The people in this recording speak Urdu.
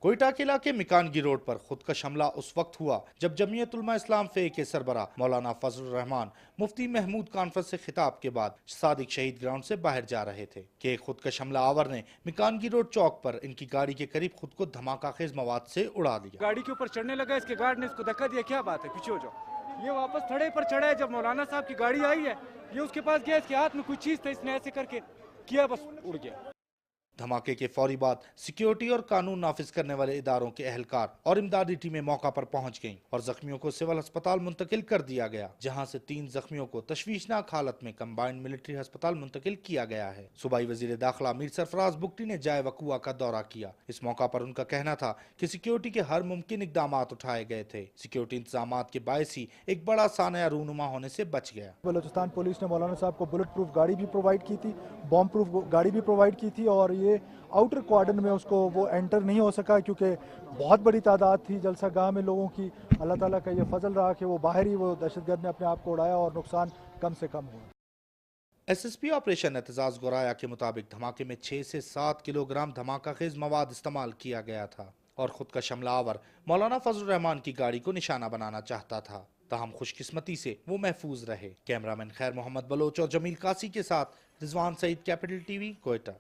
کوئٹہ کے علاقے مکانگی روڈ پر خودکش حملہ اس وقت ہوا جب جمعیت علماء اسلام فے کے سربراہ مولانا فضل الرحمان مفتی محمود کانفرنس سے خطاب کے بعد صادق شہید گراؤنڈ سے باہر جا رہے تھے کہ ایک خودکش حملہ آور نے مکانگی روڈ چوک پر ان کی گاڑی کے قریب خود کو دھماکہ خیز مواد سے اڑا دیا۔ گاڑی کے اوپر چڑھنے لگا، اس کے گارڈ نے اس کو دھکا دیا، کیا بات ہے پیچھے ہو جاؤ۔ یہ واپس تھڑے پر چڑھا ہے، جب مولانا صاحب کی گاڑی آئی ہے یہ اس کے پاس گیا، اس کے ہاتھ میں کوئی چیز تھا، اس نے ایسے کر کے کیا، بس اڑ گیا۔ دھماکے کے فوری بعد سیکیورٹی اور قانون نافذ کرنے والے اداروں کے اہلکار اور امدادی ٹیمیں موقع پر پہنچ گئیں اور زخمیوں کو سول ہسپتال منتقل کر دیا گیا، جہاں سے 3 زخمیوں کو تشویشناک حالت میں کمبائنڈ ملٹری ہسپتال منتقل کیا گیا ہے۔ صوبائی وزیر داخلہ میر سرفراز بگٹی نے جائے وقوع کا دورہ کیا۔ اس موقع پر ان کا کہنا تھا کہ سیکیورٹی کے ہر ممکن اقدامات اٹھائے گئے تھے، سیکیورٹی انتظامات کے باعث ہی ایک بڑا سانحہ رونما ہونے سے بچ گیا۔ بلوچستان پولیس نے مولانا صاحب کو بلٹ پروف گاڑی بھی پرووائڈ کی تھی، بام پروف گاڑی بھی پرووائڈ کی تھی، اور یہ آؤٹر کوارڈن میں اس کو وہ انٹر نہیں ہو سکا کیونکہ بہت بڑی تعداد تھی جلسہ گاہ میں لوگوں کی۔ اللہ تعالیٰ کا یہ فضل رہا کہ وہ باہر ہی وہ دہشت گرد نے اپنے آپ کو اڑایا اور نقصان کم سے کم ہوا۔ S S P operation Aitzaz Goraya کے مطابق دھماکے میں 6 سے 7 کلو گرام دھماکہ خیز مواد استعمال کیا گیا تھا اور خود کا حملہ آور مولانا فضل الرحمان کی گاڑی کو نشانہ بنانا چاہتا تھا، تاہم خوش قسمتی سے وہ محفوظ رہے۔ کیمرامین خیر محمد بلوچ اور جمیل قاسی کے ساتھ رضوان سعید، کیپٹل ٹی وی، کوئٹہ۔